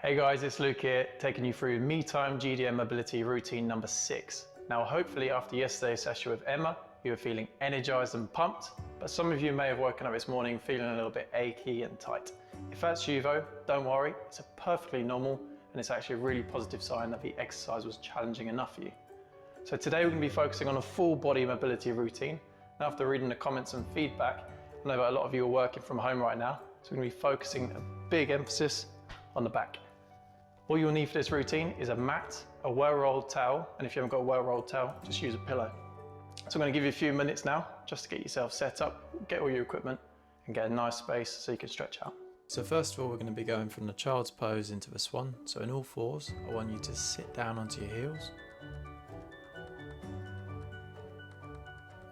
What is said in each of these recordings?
Hey guys, it's Luke here, taking you through MeTimeGDN mobility routine number 6. Now hopefully after yesterday's session with Emma, you were feeling energized and pumped, but some of you may have woken up this morning feeling a little bit achy and tight. If that's you though, don't worry, it's a perfectly normal and it's actually a really positive sign that the exercise was challenging enough for you. So today we're going to be focusing on a full body mobility routine. Now after reading the comments and feedback, I know that a lot of you are working from home right now, so we're going to be focusing a big emphasis on the back. All you'll need for this routine is a mat, a well-rolled towel, and if you haven't got a well-rolled towel, just use a pillow. So I'm going to give you a few minutes now just to get yourself set up, get all your equipment, and get a nice space so you can stretch out. So first of all, we're going to be going from the child's pose into the swan. So in all fours, I want you to sit down onto your heels.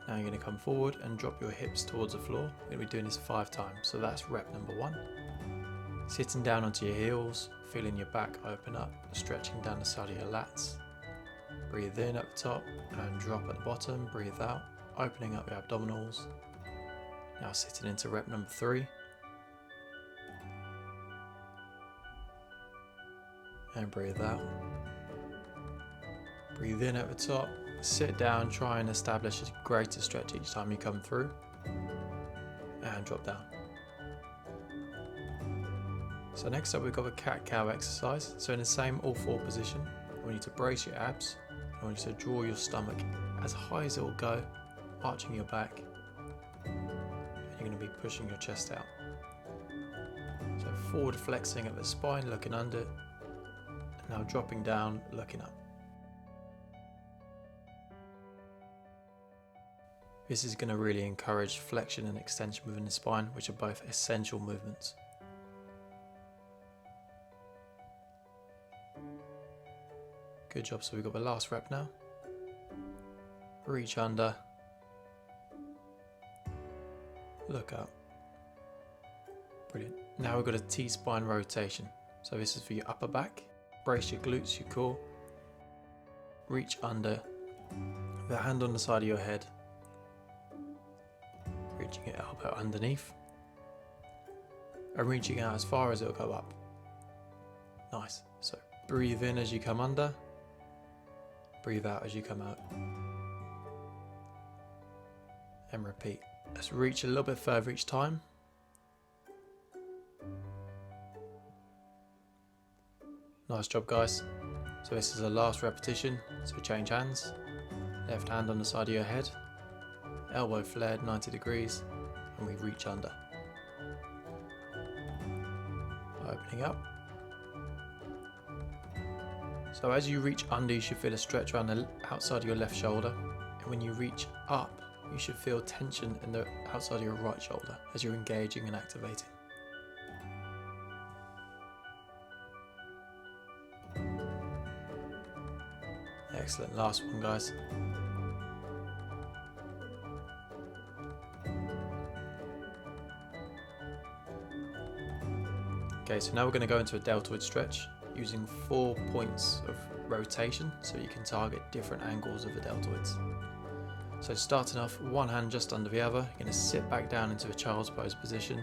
Now you're going to come forward and drop your hips towards the floor. We're going to be doing this 5 times, so that's rep number 1. Sitting down onto your heels, feeling your back open up, stretching down the side of your lats. Breathe in at the top and drop at the bottom, breathe out, opening up your abdominals. Now sitting into rep number 3. And breathe out. Breathe in at the top, sit down, try and establish a greater stretch each time you come through. And drop down. So next up we've got the cat-cow exercise. So in the same all 4 position, I want you to brace your abs. I want you to draw your stomach as high as it will go, arching your back. And you're going to be pushing your chest out. So forward flexing at the spine, looking under. And now dropping down, looking up. This is going to really encourage flexion and extension within the spine, which are both essential movements. Good job, so we've got the last rep now. Reach under. Look up. Brilliant. Now we've got a T-spine rotation. So this is for your upper back. Brace your glutes, your core. Reach under. The hand on the side of your head. Reaching your elbow underneath. And reaching out as far as it'll go up. Nice. So breathe in as you come under. Breathe out as you come out. And repeat. Let's reach a little bit further each time. Nice job, guys. So this is the last repetition. So we change hands. Left hand on the side of your head. Elbow flared 90 degrees. And we reach under. Opening up. So as you reach under, you should feel a stretch around the outside of your left shoulder. And when you reach up, you should feel tension in the outside of your right shoulder as you're engaging and activating. Excellent, last one, guys. Okay, so now we're going to go into a deltoid stretch, using 4 points of rotation so you can target different angles of the deltoids. So starting off, one hand just under the other, you're going to sit back down into a child's pose position.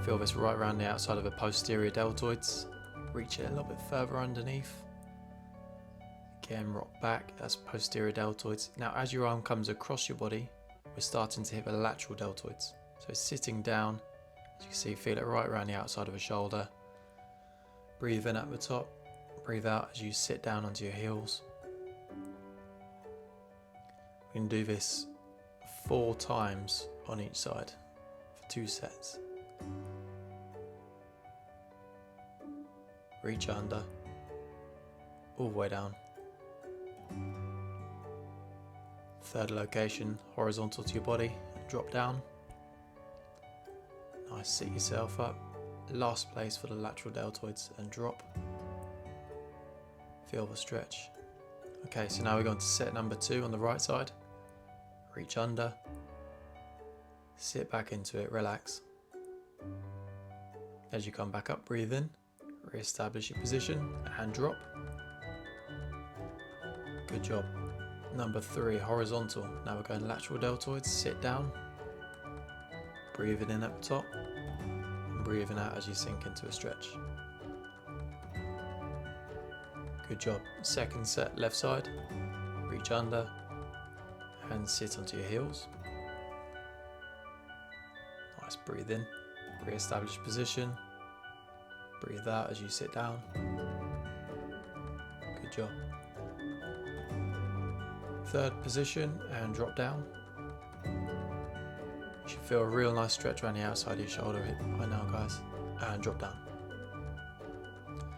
Feel this right around the outside of the posterior deltoids. Reach it a little bit further underneath. Again, rock back, that's posterior deltoids. Now as your arm comes across your body, we're starting to hit the lateral deltoids. So sitting down, as you can see, feel it right around the outside of the shoulder. Breathe in at the top, breathe out as you sit down onto your heels. We can do this 4 times on each side for 2 sets. Reach under, all the way down. Third location, horizontal to your body, and drop down. Nice, sit yourself up. Last place for the lateral deltoids and drop. Feel the stretch. Okay, so now we're going to set number 2 on the right side. Reach under. Sit back into it, relax. As you come back up, breathe in. Re-establish your position and drop. Good job. Number 3, horizontal. Now we're going lateral deltoids, sit down. Breathing in at the top. Breathing out as you sink into a stretch. Good job. Second set, left side. Reach under and sit onto your heels. Nice, breathe in. Re-establish position. Breathe out as you sit down. Good job. Third position and drop down. You should feel a real nice stretch around the outside of your shoulder right now, guys. And drop down.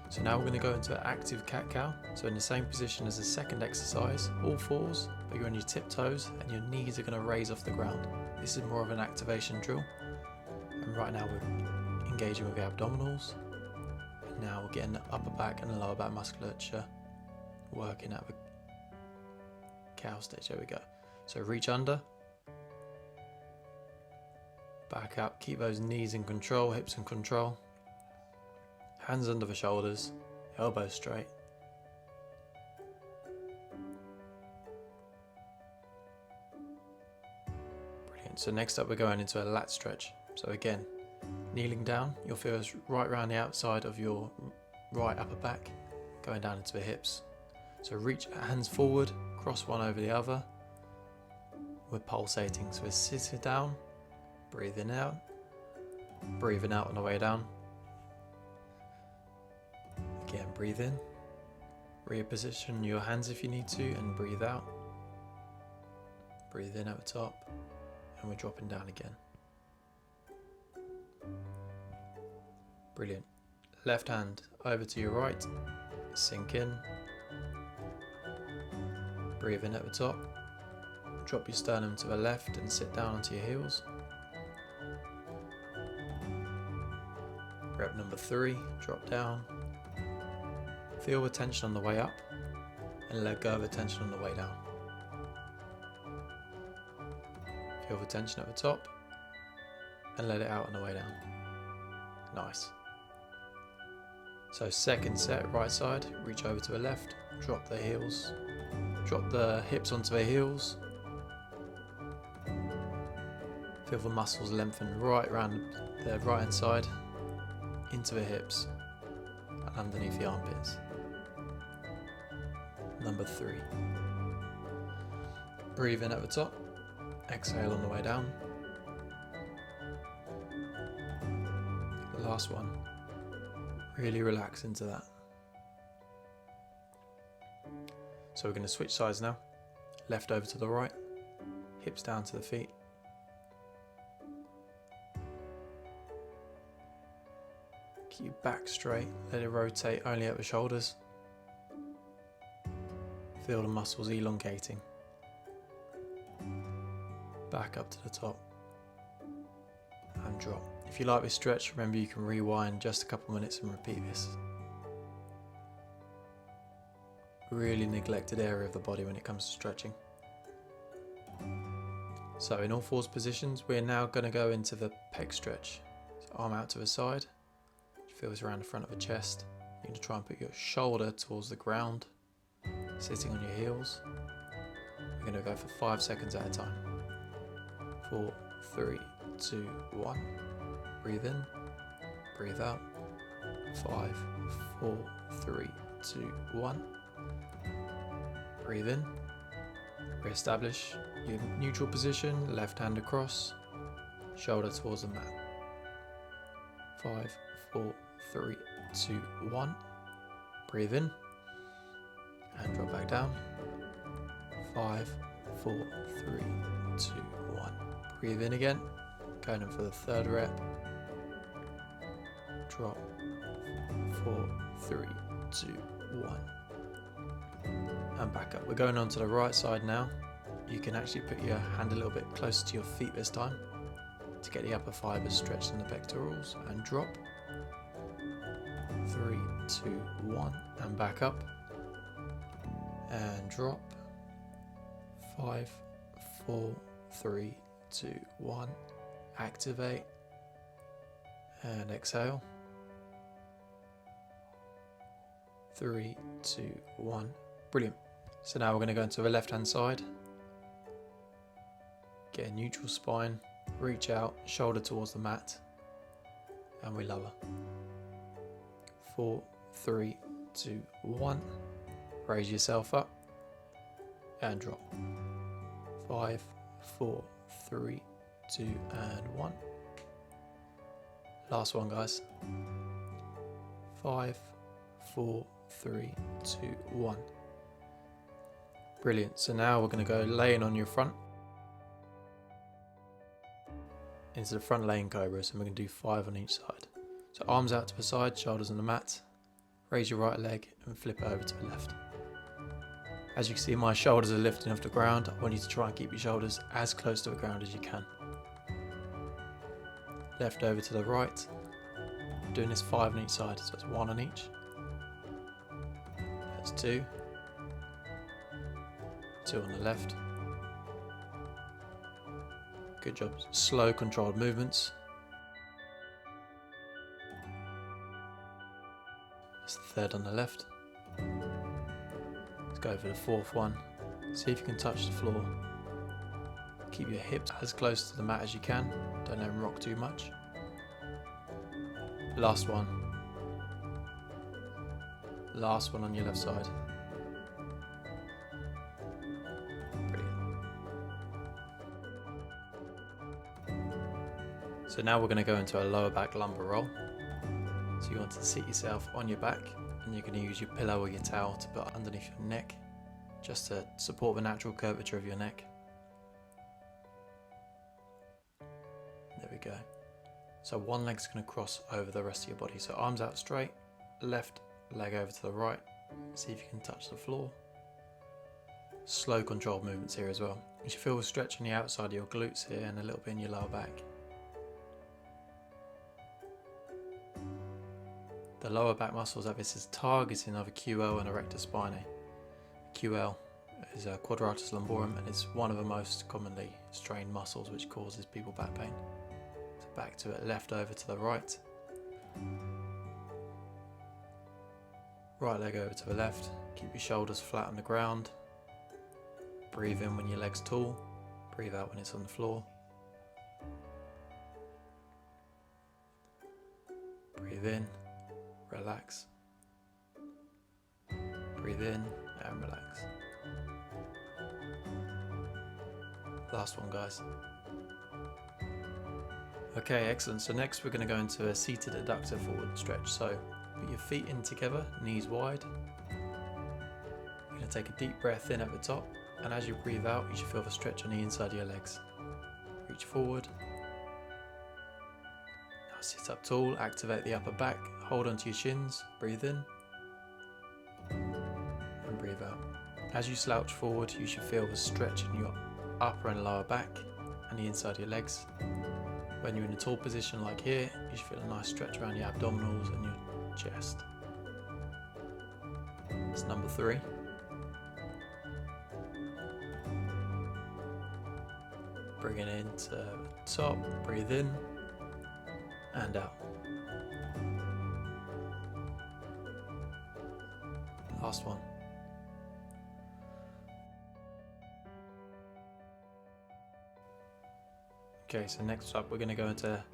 So now we're going to go into active cat-cow. So in the same position as the second exercise, all fours, but you're on your tiptoes and your knees are going to raise off the ground. This is more of an activation drill. And right now we're engaging with the abdominals. And now we're getting the upper back and the lower back musculature working out of a cow stage. There we go. So reach under. Back up. Keep those knees in control, hips in control. Hands under the shoulders, elbows straight. Brilliant. So next up we're going into a lat stretch. So again, kneeling down, you'll feel us right around the outside of your right upper back, going down into the hips. So reach hands forward, cross one over the other. We're pulsating. So we're sitting down, breathing out on the way down. Again, breathe in, reposition your hands if you need to, and breathe out. Breathe in at the top, and we're dropping down again. Brilliant. Left hand over to your right, sink in. Breathe in at the top, drop your sternum to the left and sit down onto your heels. Rep number 3, drop down. Feel the tension on the way up and let go of the tension on the way down. Feel the tension at the top and let it out on the way down. Nice. So second set, right side, reach over to the left, drop the heels, drop the hips onto the heels. Feel the muscles lengthen right around the right hand side into the hips and underneath the armpits. Number 3. Breathe in at the top, exhale on the way down. The last one. Really relax into that. So we're going to switch sides now. Left over to the right, hips down to the feet. Keep your back straight, let it rotate only at the shoulders. Feel the muscles elongating. Back up to the top and drop. If you like this stretch, remember you can rewind just a couple minutes and repeat this. Really neglected area of the body when it comes to stretching. So in all fours positions, we're now going to go into the pec stretch. So arm out to the side, feels around the front of the chest. You're going to try and put your shoulder towards the ground, sitting on your heels. We're going to go for 5 seconds at a time. 4, 3, 2, 1. Breathe in, breathe out. 5, 4, 3, 2, 1. Breathe in, re-establish your neutral position, left hand across, shoulder towards the mat. 5, 4, 3, 2, 1. Breathe in and drop back down. 5, 4, 3, 2, 1. Breathe in again, going in for the third rep. Drop. 4, 3, 2, 1. And back up. We're going on to the right side now. You can actually put your hand a little bit closer to your feet this time to get the upper fibers stretched in the pectorals, and drop. 3, 2, 1, and back up and drop. 5, 4, 3, 2, 1. Activate and exhale. 3, 2, 1. Brilliant. So now we're going to go into the left hand side. Get a neutral spine, reach out, shoulder towards the mat, and we lower. 4, 3, 2, 1. Raise yourself up and drop. 5, 4, 3, 2 and 1. Last one, guys. 5, 4, 3, 2, 1. Brilliant. So now we're going to go laying on your front into the front laying cobras, and we're going to do 5 on each side. So arms out to the side, shoulders on the mat. Raise your right leg and flip it over to the left. As you can see, my shoulders are lifting off the ground. I want you to try and keep your shoulders as close to the ground as you can. Left over to the right. Doing this 5 on each side, so it's 1 on each. That's 2. 2 on the left. Good job. Slow, controlled movements. That's the 3rd on the left. Let's go for the 4th one. See if you can touch the floor. Keep your hips as close to the mat as you can. Don't let them rock too much. Last one. Last one on your left side. Brilliant. So now we're going to go into a lower back lumbar roll. So you want to sit yourself on your back, and you're going to use your pillow or your towel to put underneath your neck, just to support the natural curvature of your neck. There we go. So one leg's going to cross over the rest of your body. So arms out straight, left leg over to the right. See if you can touch the floor. Slow, controlled movements here as well. You should feel a stretch on the outside of your glutes here and a little bit in your lower back. The lower back muscles that this is targeting are the QL and erector spinae. QL is a quadratus lumborum, and it's one of the most commonly strained muscles which causes people back pain. So back to it, left over to the right. Right leg over to the left. Keep your shoulders flat on the ground. Breathe in when your leg's tall. Breathe out when it's on the floor. Breathe in. Relax. Breathe in and relax. Last one, guys. Okay, excellent. So next we're going to go into a seated adductor forward stretch. So put your feet in together, knees wide. You're going to take a deep breath in at the top, and as you breathe out, you should feel the stretch on the inside of your legs. Reach forward. Now sit up tall, activate the upper back. Hold onto your shins, breathe in and breathe out. As you slouch forward, you should feel the stretch in your upper and lower back and the inside of your legs. When you're in a tall position like here, you should feel a nice stretch around your abdominals and your chest. It's number 3. Bring it into the top, breathe in and out. Last one. Okay, so next up we're going to go into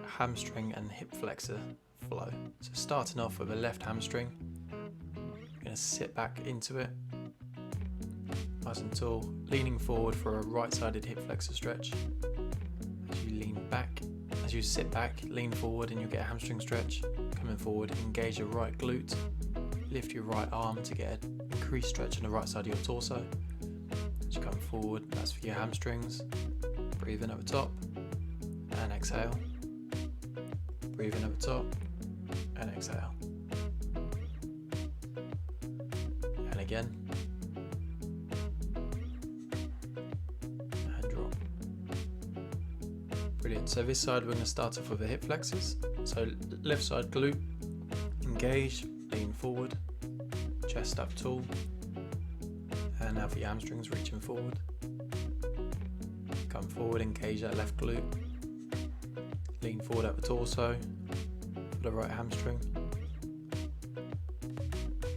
hamstring and hip flexor flow. So starting off with a left hamstring, you're going to sit back into it, nice and tall, leaning forward for a right-sided hip flexor stretch. As you lean back, as you sit back, lean forward and you'll get a hamstring stretch. Coming forward, engage your right glute. Lift your right arm to get an increased stretch on the right side of your torso. As you come forward, that's for your hamstrings. Breathe in over top and exhale. Breathe in over top and exhale. And again. And drop. Brilliant. So this side we're going to start off with the hip flexors. So left side glute, engage. Lean forward, chest up tall, and now for your hamstrings, reaching forward. Come forward, engage that left glute, lean forward at the torso for the right hamstring.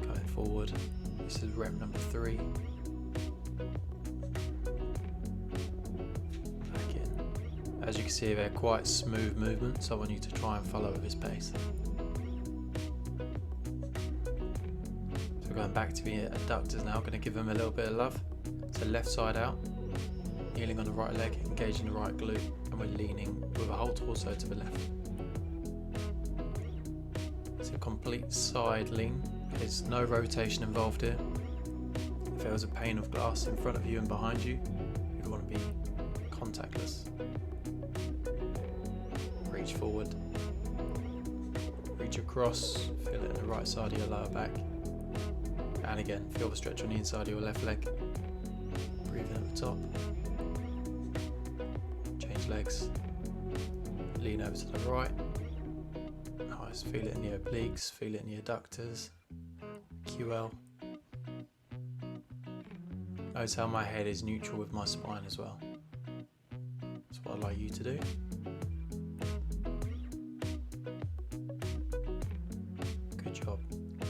Going forward, this is rep number 3. Back in. As you can see, they're quite smooth movements, so I want you to try and follow with this pace. going back to the adductors now, going to give them a little bit of love. So left side out, kneeling on the right leg, engaging the right glute, and we're leaning with a whole torso to the left. It's a complete side lean, there's no rotation involved here. If there was a pane of glass in front of you and behind you, you'd want to be contactless. Reach forward, reach across, feel it in the right side of your lower back. And again, feel the stretch on the inside of your left leg. Breathe in at the top. Change legs. Lean over to the right. Nice, feel it in the obliques, feel it in the adductors. QL. Notice how my head is neutral with my spine as well. That's what I'd like you to do. Good job.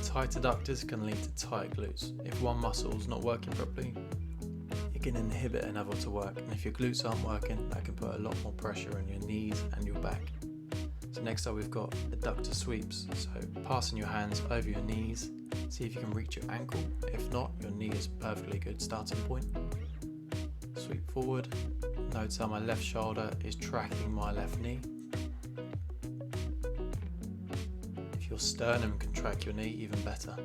Tight adductors can lead to tight glutes. If one muscle is not working properly, it can inhibit another to work. And if your glutes aren't working, that can put a lot more pressure on your knees and your back. So next up we've got adductor sweeps. So passing your hands over your knees. See if you can reach your ankle. If not, your knee is a perfectly good starting point. Sweep forward. Notice how my left shoulder is tracking my left knee. If your sternum can track your knee, even better.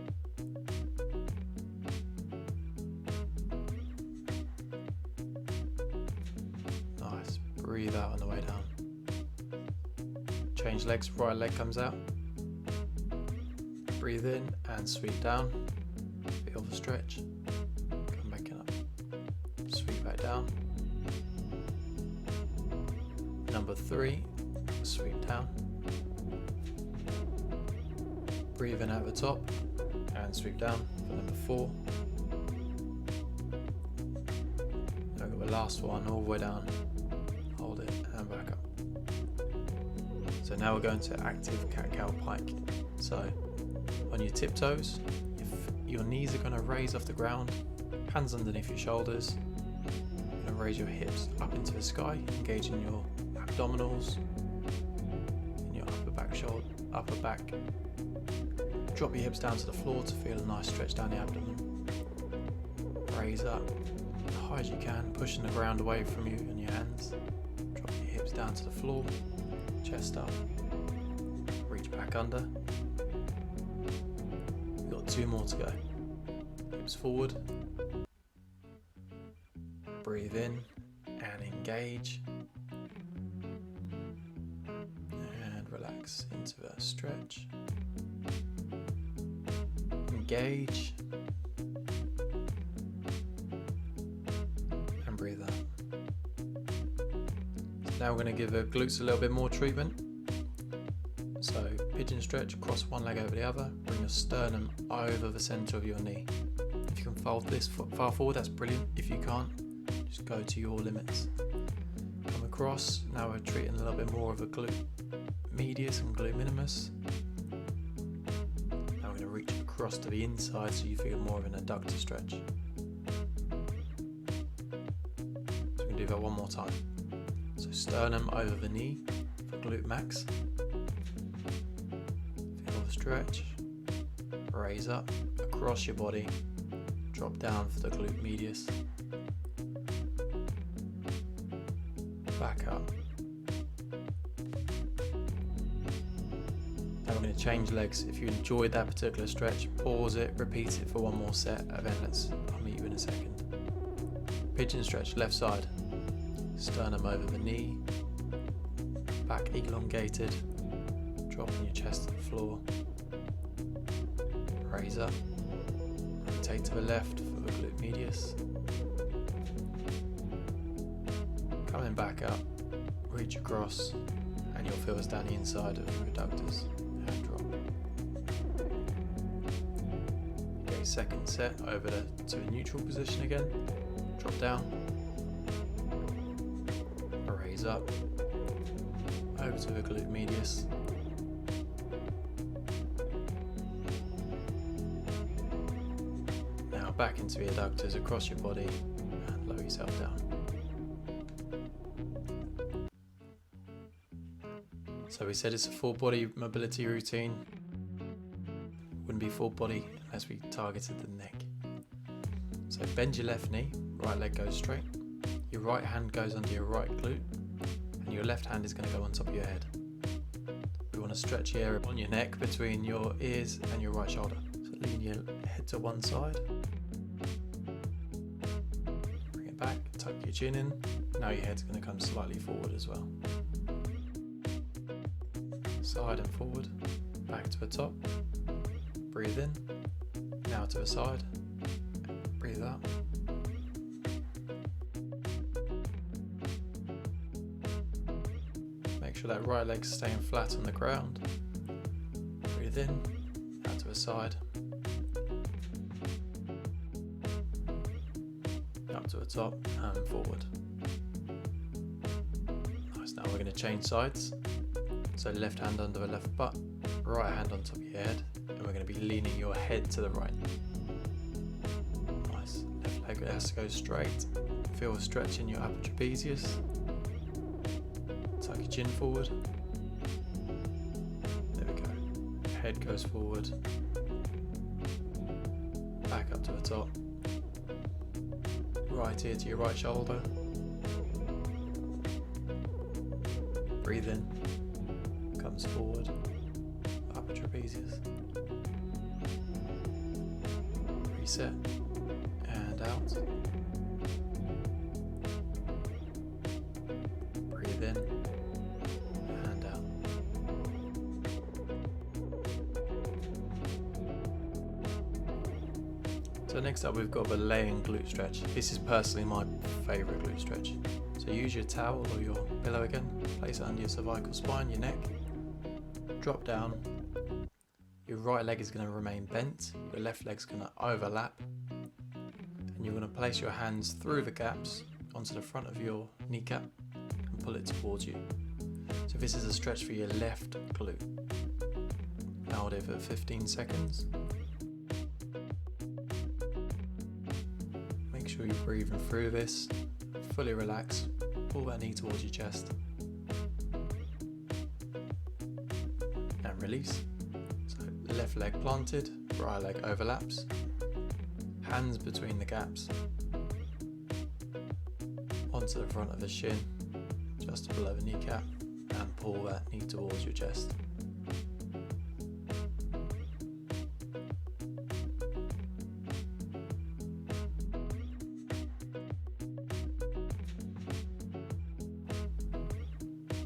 Nice. Breathe out on the way down. Change legs, right leg comes out. Breathe in and sweep down. Feel the stretch. Come back up. Sweep back down. Number 3, sweep down. Breathe in at the top and sweep down for number 4. Now we've got the last one all the way down. Hold it and back up. So now we're going to active cat-cow pike. So on your tiptoes, if your knees are going to raise off the ground, hands underneath your shoulders, you're going to raise your hips up into the sky, engaging your abdominals and your upper back. Drop your hips down to the floor to feel a nice stretch down the abdomen. Raise up as high as you can, pushing the ground away from you and your hands. Drop your hips down to the floor, chest up, reach back under. We've got 2 more to go. Hips forward, breathe in and engage, and relax into a stretch. Engage and breathe out. Now we're going to give the glutes a little bit more treatment. So pigeon stretch, cross one leg over the other, bring your sternum over the centre of your knee. If you can fold this foot far forward, that's brilliant. If you can't, just go to your limits. Come across, now we're treating a little bit more of a glute medius and glute minimus. Now we're going to reach across to the inside so you feel more of an adductor stretch. So we can do that one more time. So sternum over the knee for glute max. Feel the stretch. Raise up across your body. Drop down for the glute medius. Back up. Now we're going to change legs. If you enjoyed that particular stretch, pause it, repeat it for one more set, and then I'll meet you in a second. Pigeon stretch, left side. Sternum over the knee, back elongated, dropping your chest to the floor, raise up, rotate to the left for the glute medius, coming back up, reach across, and you'll feel us down the inside of your adductors, and drop. Okay, second set over to a neutral position again, drop down, raise up, over to the glute medius, now back into the adductors across your body and lower yourself down. So we said it's a full body mobility routine. Wouldn't be full body as we targeted the neck. So bend your left knee, right leg goes straight, your right hand goes under your right glute, and your left hand is going to go on top of your head. We want to stretch the area on your neck between your ears and your right shoulder. So lean your head to one side, bring it back, tuck your chin in. Now your head's going to come slightly forward as well. Side and forward, back to the top, breathe in, now to the side, breathe out. Make sure that right leg's staying flat on the ground, breathe in, out to the side, up to the top and forward. Nice, now we're going to change sides. So left hand under the left butt, right hand on top of your head, and we're going to be leaning your head to the right. Nice. Left leg has to go straight. Feel a stretch in your upper trapezius. Tuck your chin forward. There we go. Head goes forward. Back up to the top. Right ear to your right shoulder. Breathe in. Comes forward, upper trapezius, reset, and out, breathe in, and out. So next up we've got the laying glute stretch. This is personally my favourite glute stretch. So use your towel or your pillow again, place it under your cervical spine, your neck. Drop down, your right leg is going to remain bent, your left leg's going to overlap, and you're going to place your hands through the gaps onto the front of your kneecap and pull it towards you. So this is a stretch for your left glute. Now I'll do it for 15 seconds. Make sure you're breathing through this, fully relax, pull that knee towards your chest. Release. So left leg planted, right leg overlaps, hands between the gaps, onto the front of the shin, just below the kneecap, and pull that knee towards your chest.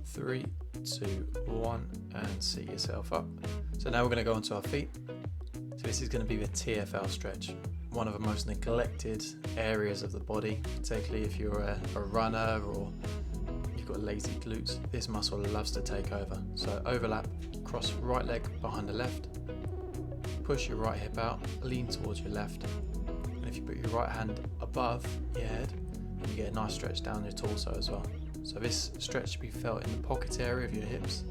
Three, 2, 1, and sit yourself up. So now we're going to go onto our feet. So this is going to be the TFL stretch, one of the most neglected areas of the body, particularly if you're a runner or you've got lazy glutes. This muscle loves to take over. So overlap, cross right leg behind the left, push your right hip out, lean towards your left, and if you put your right hand above your head, you get a nice stretch down your torso as well. So this stretch should be felt in the pocket area of your hips.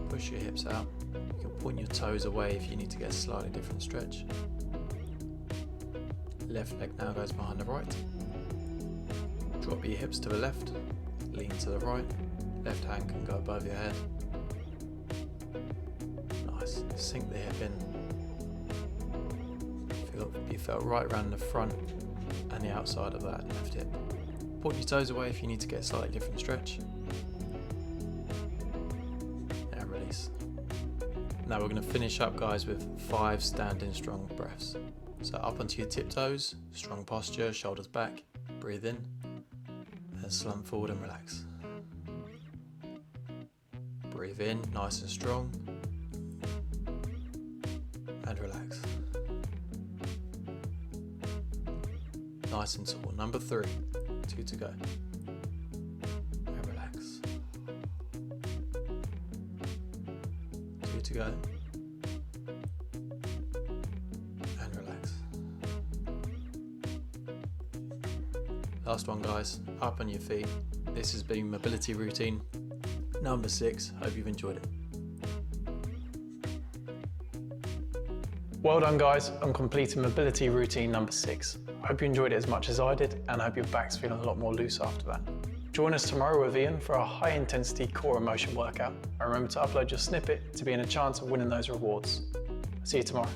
Push your hips out. You can point your toes away if you need to get a slightly different stretch. Left leg now goes behind the right. Drop your hips to the left, lean to the right. Left hand can go above your head. Nice. Sink the hip in. Be felt right around the front and the outside of that left hip. Point your toes away if you need to get a slightly different stretch. And release. Now we're going to finish up, guys, with 5 standing strong breaths. So up onto your tiptoes, strong posture, shoulders back, breathe in, and slump forward and relax. Breathe in, nice and strong, and relax. Nice and tall. Number 3. 2 to go. And relax. 2 to go. And relax. Last one, guys. Up on your feet. This has been mobility routine number 6. Hope you've enjoyed it. Well done, guys, on completing mobility routine number 6. I hope you enjoyed it as much as I did, and I hope your back's feeling a lot more loose after that. Join us tomorrow with Ian for our high intensity core and motion workout. And remember to upload your snippet to be in a chance of winning those rewards. See you tomorrow.